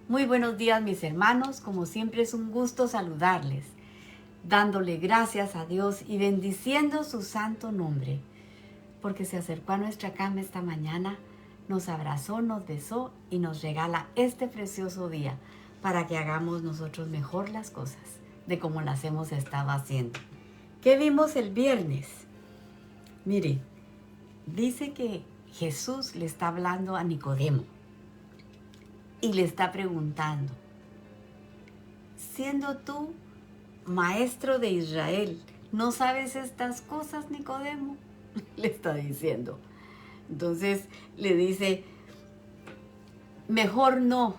Muy buenos días mis hermanos, como siempre es un gusto saludarles, dándole gracias a Dios y bendiciendo su santo nombre, porque se acercó a nuestra cama esta mañana, nos abrazó, nos besó y nos regala este precioso día para que hagamos nosotros mejor las cosas de como las hemos estado haciendo. ¿Qué vimos el viernes? Mire, dice que Jesús le está hablando a Nicodemo y le está preguntando, siendo tú maestro de Israel, ¿no sabes estas cosas, Nicodemo? Le está diciendo. Entonces le dice, mejor no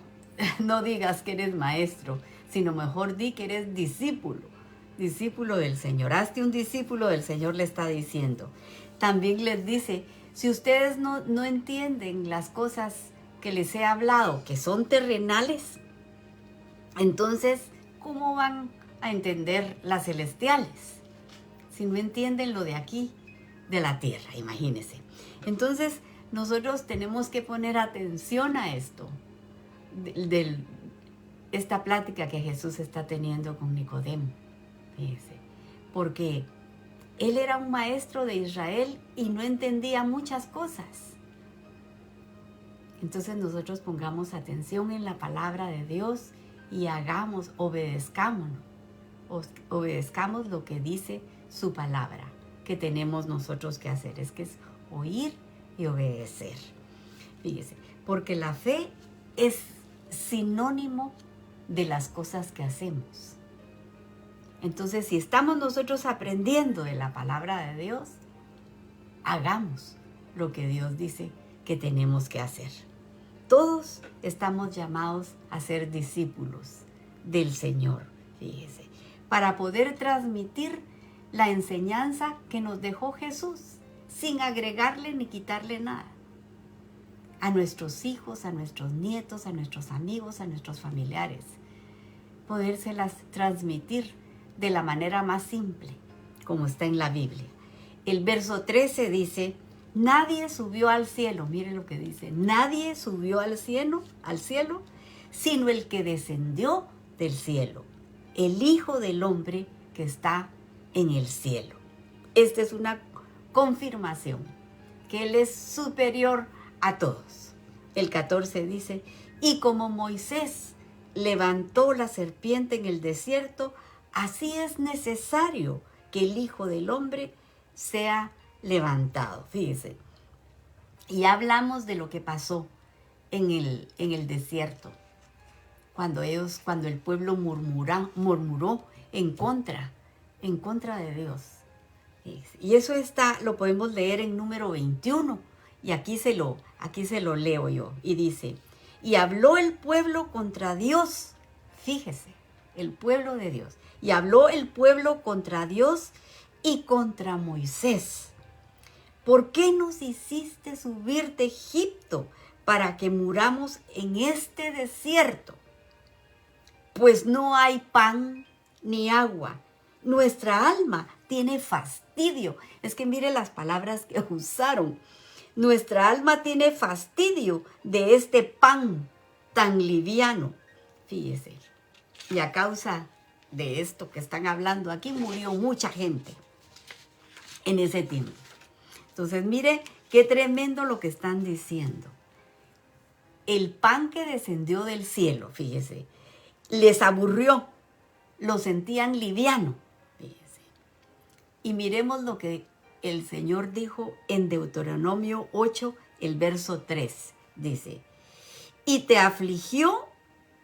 digas que eres maestro, sino mejor di que eres discípulo del Señor. Hazte un discípulo del Señor, le está diciendo. También les dice, si ustedes no entienden las cosas que les he hablado, que son terrenales, entonces, ¿cómo van a entender las celestiales? Si no entienden lo de aquí, de la tierra, imagínense. Entonces, nosotros tenemos que poner atención a esto, esta plática que Jesús está teniendo con Nicodemo, fíjense, porque él era un maestro de Israel y no entendía muchas cosas. Entonces nosotros pongamos atención en la palabra de Dios y obedezcamos lo que dice su palabra, que tenemos nosotros que hacer, es oír y obedecer. Fíjese, porque la fe es sinónimo de las cosas que hacemos. Entonces, si estamos nosotros aprendiendo de la palabra de Dios, hagamos lo que Dios dice que tenemos que hacer. Todos estamos llamados a ser discípulos del Señor, fíjese, para poder transmitir la enseñanza que nos dejó Jesús, sin agregarle ni quitarle nada. A nuestros hijos, a nuestros nietos, a nuestros amigos, a nuestros familiares. Podérselas transmitir de la manera más simple, como está en la Biblia. El verso 13 dice, nadie subió al cielo, miren lo que dice, nadie subió al cielo, sino el que descendió del cielo, el Hijo del Hombre que está en el cielo. Esta es una confirmación que Él es superior a todos. El 14 dice, y como Moisés levantó la serpiente en el desierto, así es necesario que el Hijo del Hombre sea levantado. Fíjese. Y hablamos de lo que pasó en el desierto, cuando el pueblo murmuró en contra de Dios. Y eso lo podemos leer en número 21. Y aquí se lo leo yo. Y dice, y habló el pueblo contra Dios. Fíjese, el pueblo de Dios. Y habló el pueblo contra Dios y contra Moisés. ¿Por qué nos hiciste subir de Egipto para que muramos en este desierto? Pues no hay pan ni agua. Nuestra alma tiene fastidio. Es que mire las palabras que usaron. Nuestra alma tiene fastidio de este pan tan liviano. Fíjese. Y a causa de esto que están hablando aquí, murió mucha gente en ese tiempo. Entonces, mire qué tremendo lo que están diciendo. El pan que descendió del cielo, fíjese, les aburrió, lo sentían liviano, fíjese. Y miremos lo que el Señor dijo en Deuteronomio 8, el verso 3, dice, y te afligió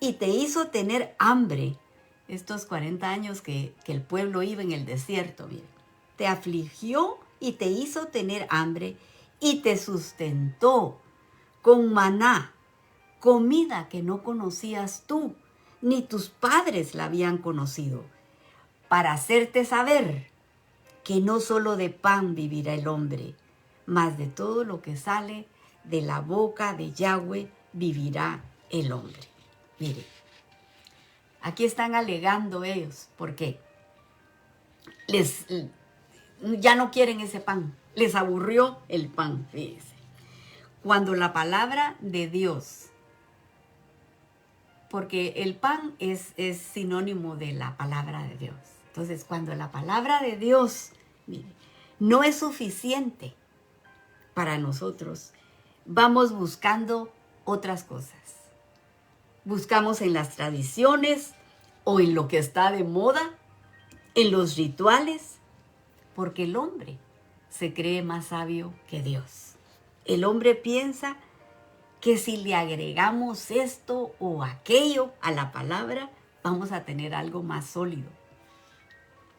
y te hizo tener hambre. Estos 40 años que el pueblo iba en el desierto, mire, te afligió y te hizo tener hambre y te sustentó con maná, comida que no conocías tú, ni tus padres la habían conocido, para hacerte saber que no solo de pan vivirá el hombre, mas de todo lo que sale de la boca de Yahweh vivirá el hombre. Mire, aquí están alegando ellos, ¿por qué? Ya no quieren ese pan, les aburrió el pan, fíjese. Cuando la palabra de Dios porque el pan es sinónimo de la palabra de Dios. Entonces, cuando la palabra de Dios, mire, no es suficiente para nosotros, vamos buscando otras cosas. Buscamos en las tradiciones o en lo que está de moda, en los rituales, porque el hombre se cree más sabio que Dios. El hombre piensa que si le agregamos esto o aquello a la palabra, vamos a tener algo más sólido.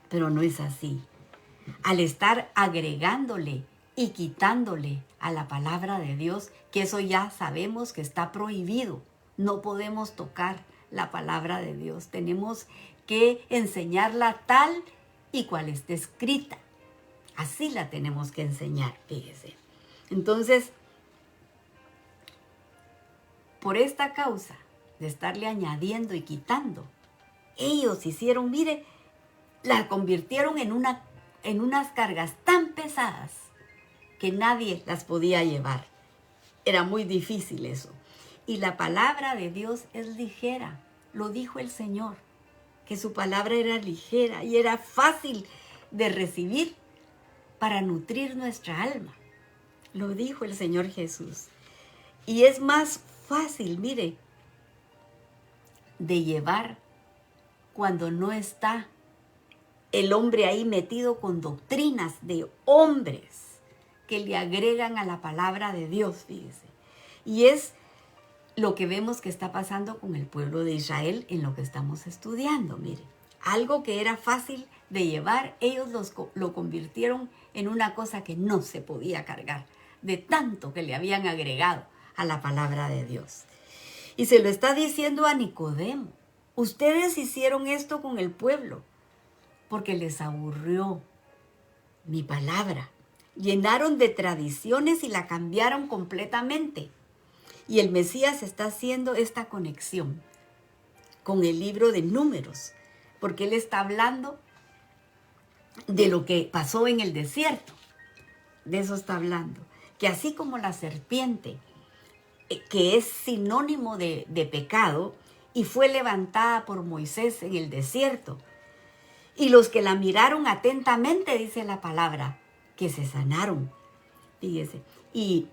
Pero no es así. Al estar agregándole y quitándole a la palabra de Dios, que eso ya sabemos que está prohibido. No podemos tocar la palabra de Dios. Tenemos que enseñarla tal y cual esté escrita. Así la tenemos que enseñar, fíjese. Entonces, por esta causa de estarle añadiendo y quitando, ellos hicieron, mire, la convirtieron en unas cargas tan pesadas que nadie las podía llevar. Era muy difícil eso. Y la palabra de Dios es ligera. Lo dijo el Señor, que su palabra era ligera y era fácil de recibir para nutrir nuestra alma. Lo dijo el Señor Jesús. Y es más fácil, mire, de llevar cuando no está el hombre ahí metido con doctrinas de hombres que le agregan a la palabra de Dios, fíjese. Y es lo que vemos que está pasando con el pueblo de Israel en lo que estamos estudiando, mire. Algo que era fácil de llevar, ellos lo convirtieron en una cosa que no se podía cargar, de tanto que le habían agregado a la palabra de Dios. Y se lo está diciendo a Nicodemo. Ustedes hicieron esto con el pueblo porque les aburrió mi palabra. Llenaron de tradiciones y la cambiaron completamente. Y el Mesías está haciendo esta conexión con el libro de Números, porque él está hablando de lo que pasó en el desierto. De eso está hablando. Que así como la serpiente, que es sinónimo de pecado, y fue levantada por Moisés en el desierto, y los que la miraron atentamente, dice la palabra, que se sanaron. Fíjese. Y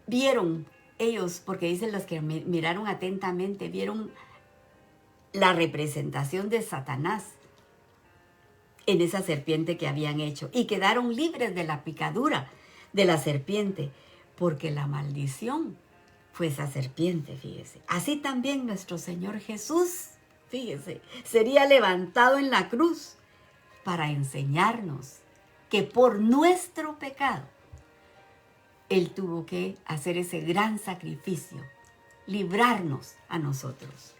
vieron ellos, porque dicen los que miraron atentamente, vieron la representación de Satanás en esa serpiente que habían hecho y quedaron libres de la picadura de la serpiente, porque la maldición fue esa serpiente, fíjese. Así también nuestro Señor Jesús, fíjese, sería levantado en la cruz para enseñarnos que por nuestro pecado Él tuvo que hacer ese gran sacrificio, librarnos a nosotros.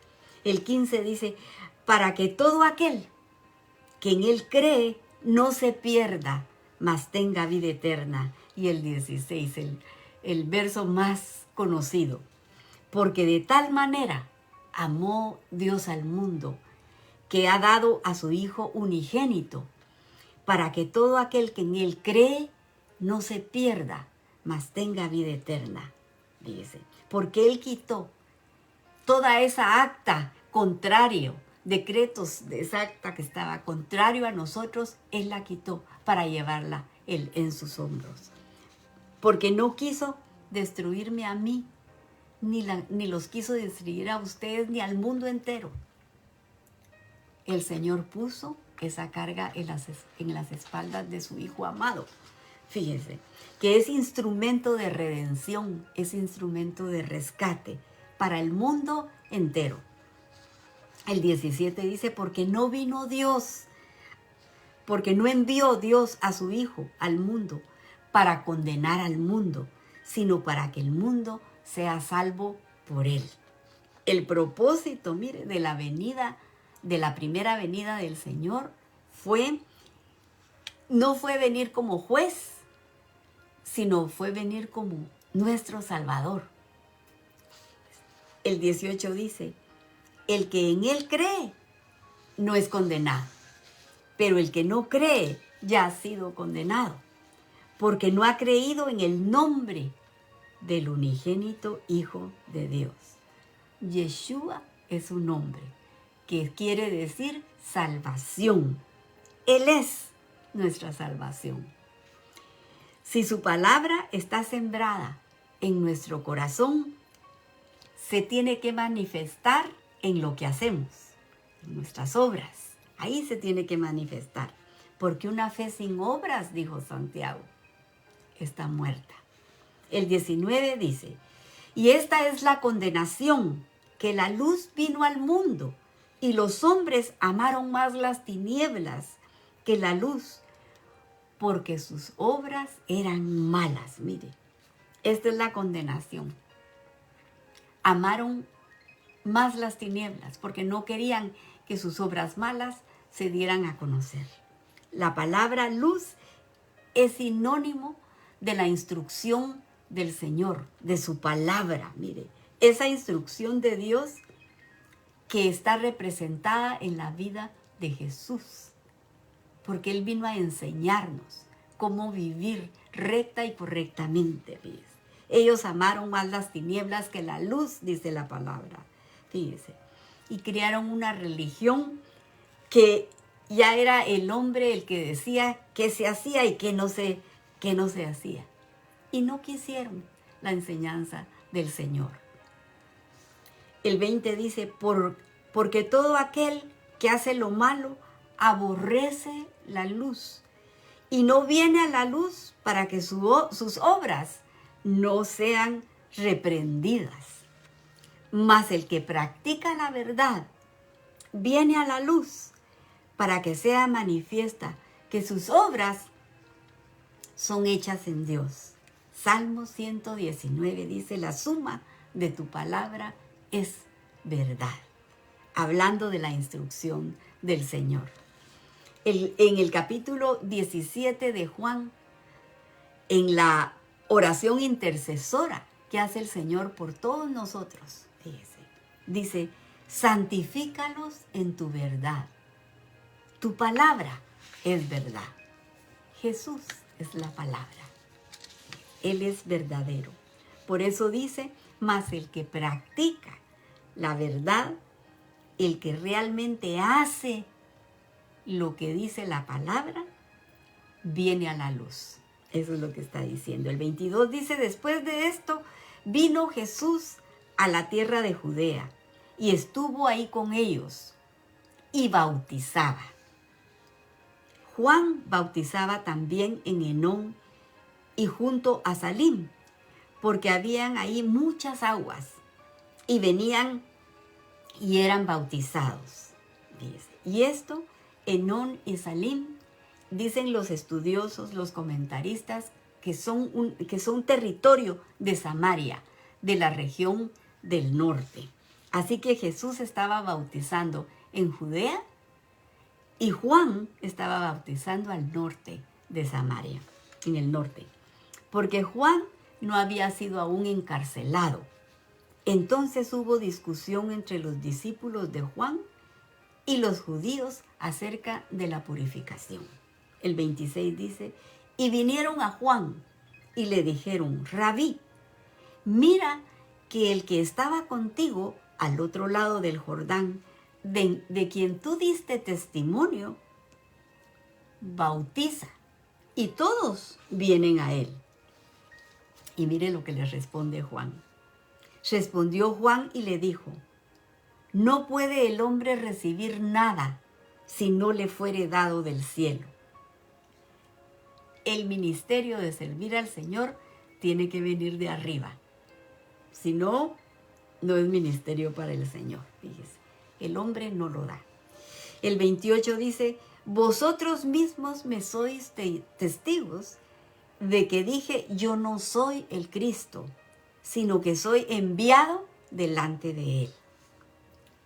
El 15 dice, para que todo aquel que en Él cree no se pierda, mas tenga vida eterna. Y el 16, el verso más conocido. Porque de tal manera amó Dios al mundo, que ha dado a su Hijo unigénito, para que todo aquel que en Él cree no se pierda, mas tenga vida eterna. Dice, porque Él quitó toda esa acta contrario, decretos de esa acta que estaba contrario a nosotros, Él la quitó para llevarla Él en sus hombros. Porque no quiso destruirme a mí, ni los quiso destruir a ustedes, ni al mundo entero. El Señor puso esa carga en las espaldas de su Hijo amado. Fíjense, que es instrumento de redención, es instrumento de rescate para el mundo entero. El 17 dice, porque no vino Dios, porque no envió Dios a su Hijo al mundo para condenar al mundo, sino para que el mundo sea salvo por Él. El propósito, mire, de la venida, de la primera venida del Señor no fue venir como juez, sino fue venir como nuestro Salvador. El 18 dice, el que en Él cree no es condenado, pero el que no cree ya ha sido condenado, porque no ha creído en el nombre del unigénito Hijo de Dios. Yeshua es su nombre, que quiere decir salvación. Él es nuestra salvación. Si su palabra está sembrada en nuestro corazón, se tiene que manifestar en lo que hacemos, en nuestras obras. Ahí se tiene que manifestar. Porque una fe sin obras, dijo Santiago, está muerta. El 19 dice, y esta es la condenación, que la luz vino al mundo, y los hombres amaron más las tinieblas que la luz, porque sus obras eran malas. Mire, esta es la condenación. Amaron más las tinieblas, porque no querían que sus obras malas se dieran a conocer. La palabra luz es sinónimo de la instrucción del Señor, de su palabra. Mire, esa instrucción de Dios que está representada en la vida de Jesús, porque Él vino a enseñarnos cómo vivir recta y correctamente. Fíjese. Ellos amaron más las tinieblas que la luz, dice la palabra. Fíjese. Y crearon una religión que ya era el hombre el que decía qué se hacía y qué no se hacía. Y no quisieron la enseñanza del Señor. El 20 dice, porque todo aquel que hace lo malo aborrece la luz y no viene a la luz para que sus obras no sean reprendidas. Mas el que practica la verdad viene a la luz para que sea manifiesta que sus obras son hechas en Dios. Salmo 119 dice, la suma de tu palabra es verdad. Hablando de la instrucción del Señor. En el capítulo 17 de Juan, en la oración intercesora que hace el Señor por todos nosotros, fíjese, dice, santifícalos en tu verdad. Tu palabra es verdad. Jesús es la palabra. Él es verdadero. Por eso dice, mas el que practica la verdad, el que realmente hace lo que dice la palabra, viene a la luz. Eso es lo que está diciendo. El 22 dice, después de esto, vino Jesús a la tierra de Judea y estuvo ahí con ellos y bautizaba. Juan bautizaba también en Enón y junto a Salim, porque habían ahí muchas aguas y venían y eran bautizados. Y esto, Enón y Salim, dicen los estudiosos, los comentaristas, que son territorio de Samaria, de la región del norte. Así que Jesús estaba bautizando en Judea y Juan estaba bautizando al norte de Samaria, en el norte, porque Juan no había sido aún encarcelado. Entonces hubo discusión entre los discípulos de Juan y los judíos acerca de la purificación. El 26 dice, y vinieron a Juan y le dijeron, Rabí, mira que el que estaba contigo al otro lado del Jordán, de quien tú diste testimonio, bautiza, y todos vienen a él. Y mire lo que le responde Juan. Respondió Juan y le dijo, no puede el hombre recibir nada si no le fuere dado del cielo. El ministerio de servir al Señor tiene que venir de arriba. Si no, no es ministerio para el Señor. Fíjese, el hombre no lo da. El 28 dice, vosotros mismos me sois testigos de que dije, yo no soy el Cristo, sino que soy enviado delante de él.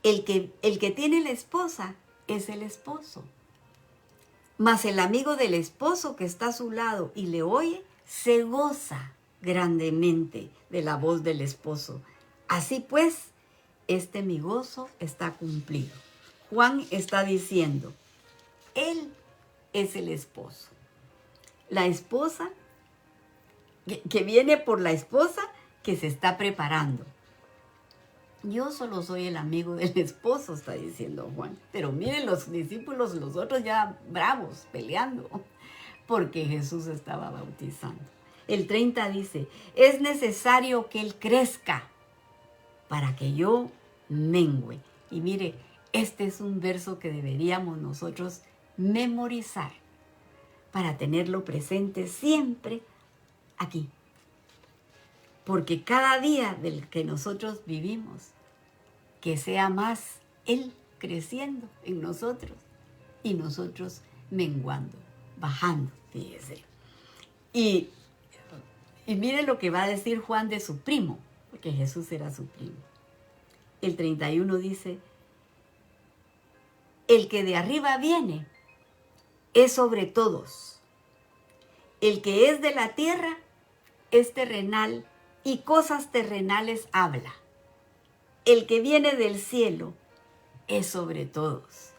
El que tiene la esposa es el esposo. Mas el amigo del esposo que está a su lado y le oye, se goza grandemente de la voz del esposo. Así pues, mi gozo está cumplido. Juan está diciendo, él es el esposo. La esposa, que viene por la esposa que se está preparando. Yo solo soy el amigo del esposo, está diciendo Juan. Pero miren los discípulos, los otros ya bravos, peleando, porque Jesús estaba bautizando. El 30 dice, es necesario que Él crezca para que yo mengüe. Y mire, este es un verso que deberíamos nosotros memorizar para tenerlo presente siempre aquí. Porque cada día del que nosotros vivimos, que sea más Él creciendo en nosotros y nosotros menguando, bajando, fíjese. Y mire lo que va a decir Juan de su primo, porque Jesús era su primo. El 31 dice, el que de arriba viene es sobre todos. El que es de la tierra es terrenal y cosas terrenales habla. El que viene del cielo es sobre todos.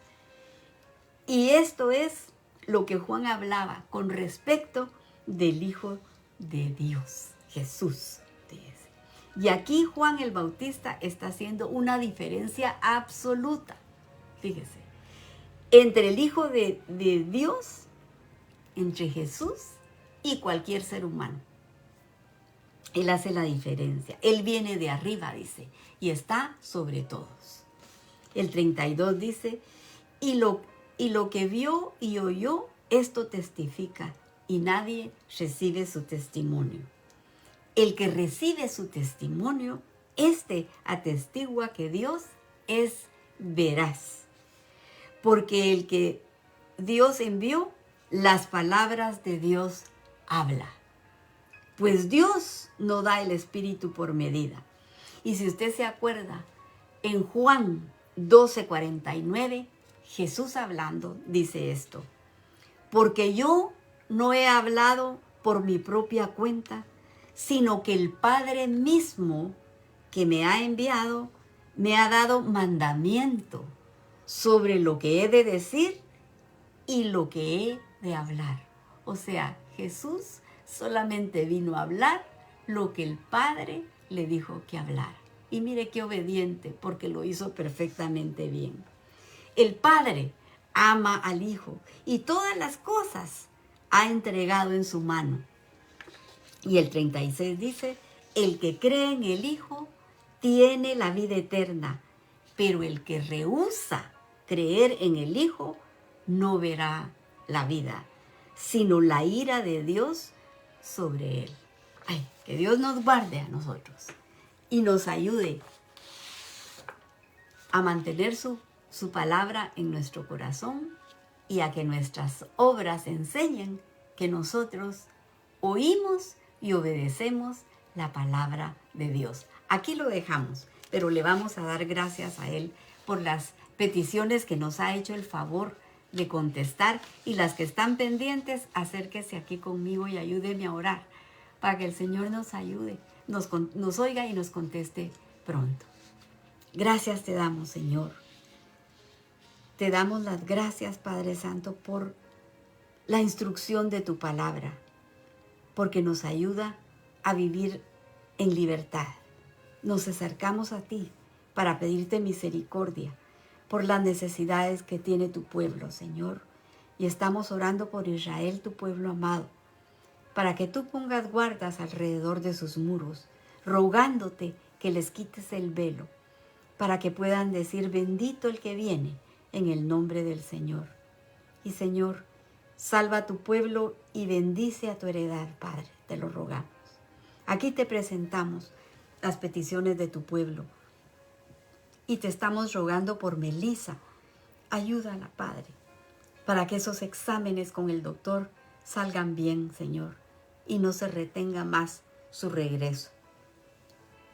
Y esto es lo que Juan hablaba con respecto del Hijo de Dios, Jesús. Y aquí Juan el Bautista está haciendo una diferencia absoluta, fíjese, entre el Hijo de Dios, entre Jesús y cualquier ser humano. Él hace la diferencia. Él viene de arriba, dice, y está sobre todos. El 32 dice, y lo que vio y oyó, esto testifica, y nadie recibe su testimonio. El que recibe su testimonio, este atestigua que Dios es veraz. Porque el que Dios envió, las palabras de Dios habla. Pues Dios no da el Espíritu por medida. Y si usted se acuerda, en Juan 12:49, Jesús hablando dice esto. Porque yo no he hablado por mi propia cuenta, sino que el Padre mismo que me ha enviado me ha dado mandamiento sobre lo que he de decir y lo que he de hablar. O sea, Jesús solamente vino a hablar lo que el Padre le dijo que hablara. Y mire qué obediente, porque lo hizo perfectamente bien. El Padre ama al Hijo y todas las cosas ha entregado en su mano. Y el 36 dice, el que cree en el Hijo tiene la vida eterna, pero el que rehúsa creer en el Hijo no verá la vida, sino la ira de Dios sobre él. Ay, que Dios nos guarde a nosotros y nos ayude a mantener su palabra en nuestro corazón y a que nuestras obras enseñen que nosotros oímos y obedecemos la palabra de Dios. Aquí lo dejamos, pero le vamos a dar gracias a Él por las peticiones que nos ha hecho el favor de contestar, y las que están pendientes, acérquese aquí conmigo y ayúdeme a orar para que el Señor nos ayude, nos oiga y nos conteste pronto. Gracias te damos, Señor. Te damos las gracias, Padre Santo, por la instrucción de tu palabra, porque nos ayuda a vivir en libertad. Nos acercamos a ti para pedirte misericordia por las necesidades que tiene tu pueblo, Señor. Y estamos orando por Israel, tu pueblo amado, para que tú pongas guardas alrededor de sus muros, rogándote que les quites el velo, para que puedan decir, bendito el que viene en el nombre del Señor. Y Señor, salva a tu pueblo y bendice a tu heredad, Padre, te lo rogamos. Aquí te presentamos las peticiones de tu pueblo y te estamos rogando por Melissa. Ayúdala, Padre, para que esos exámenes con el doctor salgan bien, Señor, y no se retenga más su regreso.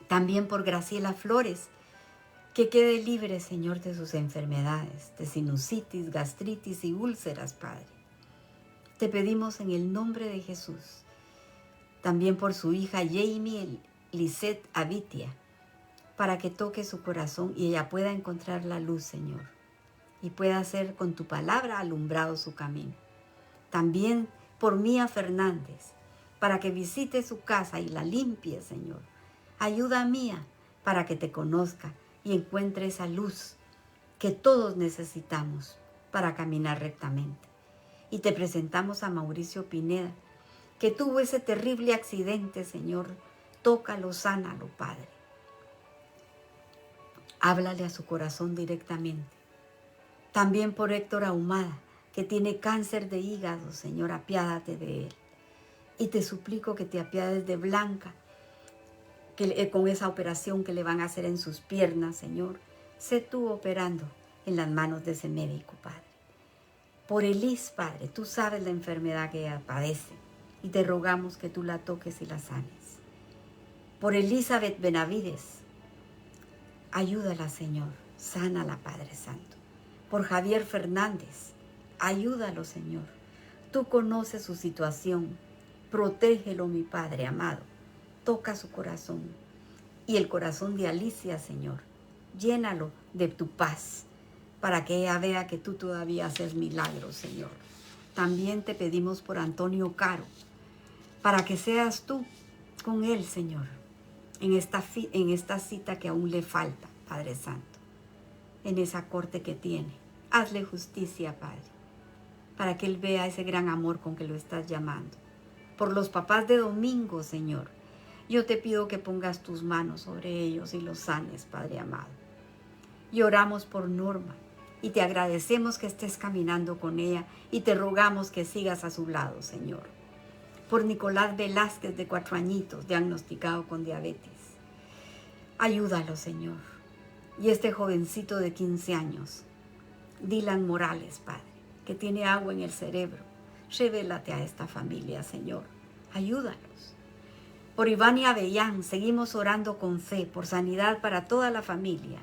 También por Graciela Flores, que quede libre, Señor, de sus enfermedades, de sinusitis, gastritis y úlceras, Padre. Te pedimos en el nombre de Jesús. También por su hija Jamie Lisette Avitia, para que toque su corazón y ella pueda encontrar la luz, Señor, y pueda ser con tu palabra alumbrado su camino. También por Mía Fernández, para que visite su casa y la limpie, Señor. Ayuda a Mía para que te conozca, y encuentre esa luz que todos necesitamos para caminar rectamente. Y te presentamos a Mauricio Pineda, que tuvo ese terrible accidente, Señor. Tócalo, sánalo, Padre. Háblale a su corazón directamente. También por Héctor Ahumada, que tiene cáncer de hígado, Señor, apiádate de él. Y te suplico que te apiades de Blanca, con esa operación que le van a hacer en sus piernas, Señor. Sé tú operando en las manos de ese médico, Padre. Por Elis, Padre, tú sabes la enfermedad que ella padece y te rogamos que tú la toques y la sanes. Por Elizabeth Benavides, ayúdala, Señor, sánala, Padre Santo. Por Javier Fernández, ayúdalo, Señor. Tú conoces su situación, protégelo, mi Padre amado. Toca su corazón y el corazón de Alicia, Señor. Llénalo de tu paz para que ella vea que tú todavía haces milagros, Señor. También te pedimos por Antonio Caro, para que seas tú con él, Señor, en esta cita que aún le falta, Padre Santo, en esa corte que tiene. Hazle justicia, Padre, para que él vea ese gran amor con que lo estás llamando. Por los papás de Domingo, Señor, yo te pido que pongas tus manos sobre ellos y los sanes, Padre amado. Y oramos por Norma y te agradecemos que estés caminando con ella y te rogamos que sigas a su lado, Señor. Por Nicolás Velázquez, de 4 añitos, diagnosticado con diabetes. Ayúdalo, Señor. Y este jovencito de 15 años, Dylan Morales, Padre, que tiene agua en el cerebro. Revélate a esta familia, Señor. Ayúdalos. Por Iván Avellán, seguimos orando con fe, por sanidad para toda la familia.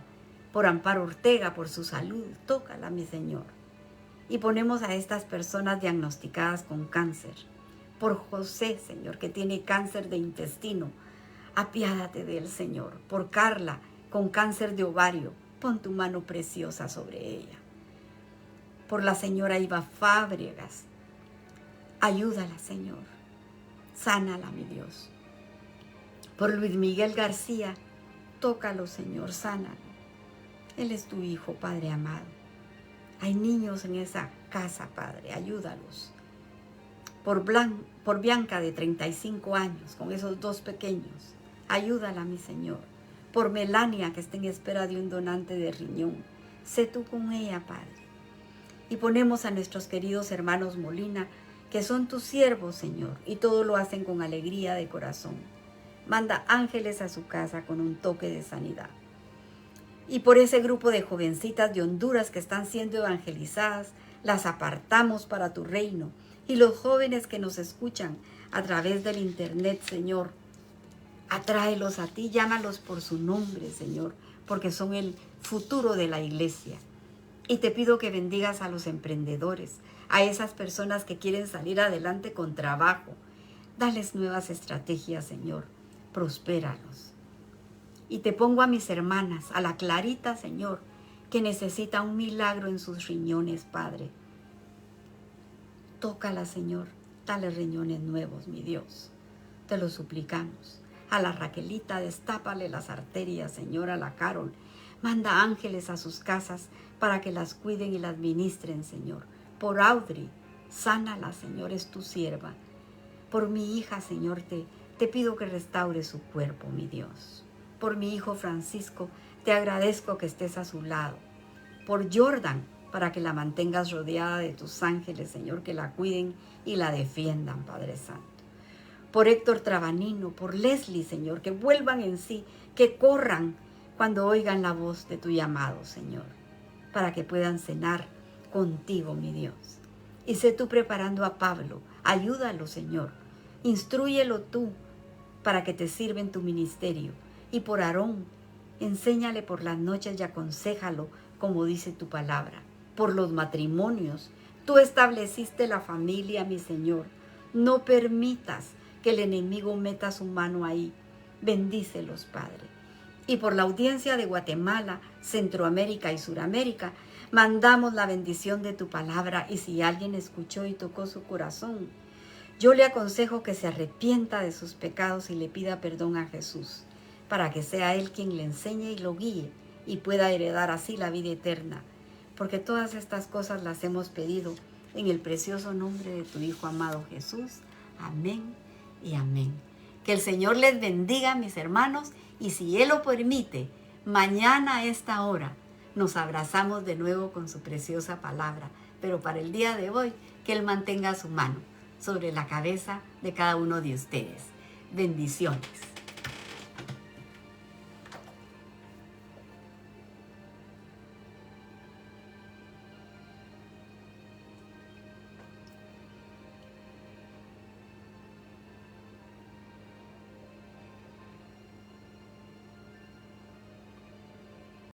Por Amparo Ortega, por su salud. Tócala, mi Señor. Y ponemos a estas personas diagnosticadas con cáncer. Por José, Señor, que tiene cáncer de intestino. Apiádate de él, Señor. Por Carla, con cáncer de ovario. Pon tu mano preciosa sobre ella. Por la señora Iva Fábregas. Ayúdala, Señor. Sánala, mi Dios. Por Luis Miguel García. Tócalo, Señor. Sánalo. Él es tu hijo, Padre amado. Hay niños en esa casa, Padre. Ayúdalos. Por Bianca, de 35 años, con esos 2 pequeños. Ayúdala, mi Señor. Por Melania, que está en espera de un donante de riñón. Sé tú con ella, Padre. Y ponemos a nuestros queridos hermanos Molina, que son tus siervos, Señor, y todo lo hacen con alegría de corazón. Manda ángeles a su casa con un toque de sanidad. Y por ese grupo de jovencitas de Honduras que están siendo evangelizadas, las apartamos para tu reino. Y los jóvenes que nos escuchan a través del internet, Señor, atráelos a ti, llámalos por su nombre, Señor, porque son el futuro de la iglesia. Y te pido que bendigas a los emprendedores, a esas personas que quieren salir adelante con trabajo. Dales nuevas estrategias, Señor. Prospéralos. Y te pongo a mis hermanas, a la Clarita, Señor, que necesita un milagro en sus riñones, Padre. Tócala, Señor. Dale riñones nuevos, mi Dios. Te lo suplicamos. A la Raquelita, destápale las arterias, Señor, a la Carol. Manda ángeles a sus casas para que las cuiden y las ministren, Señor. Por Audrey, sánala, Señor, es tu sierva. Por mi hija, Señor, te pido que restaure su cuerpo, mi Dios. Por mi hijo Francisco, te agradezco que estés a su lado. Por Jordan, para que la mantengas rodeada de tus ángeles, Señor, que la cuiden y la defiendan, Padre Santo. Por Héctor Trabanino, por Leslie, Señor, que vuelvan en sí, que corran cuando oigan la voz de tu llamado, Señor, para que puedan cenar contigo, mi Dios. Y sé tú preparando a Pablo, ayúdalo, Señor, instrúyelo tú para que te sirva en tu ministerio. Y por Aarón, enséñale por las noches y aconséjalo como dice tu palabra. Por los matrimonios, tú estableciste la familia, mi Señor. No permitas que el enemigo meta su mano ahí. Bendícelos, Padre. Y por la audiencia de Guatemala, Centroamérica y Suramérica, mandamos la bendición de tu palabra. Y si alguien escuchó y tocó su corazón, yo le aconsejo que se arrepienta de sus pecados y le pida perdón a Jesús, para que sea Él quien le enseñe y lo guíe y pueda heredar así la vida eterna. Porque todas estas cosas las hemos pedido en el precioso nombre de tu Hijo amado Jesús. Amén y amén. Que el Señor les bendiga, mis hermanos, y si Él lo permite, mañana a esta hora nos abrazamos de nuevo con su preciosa palabra. Pero para el día de hoy, que Él mantenga su mano sobre la cabeza de cada uno de ustedes. Bendiciones.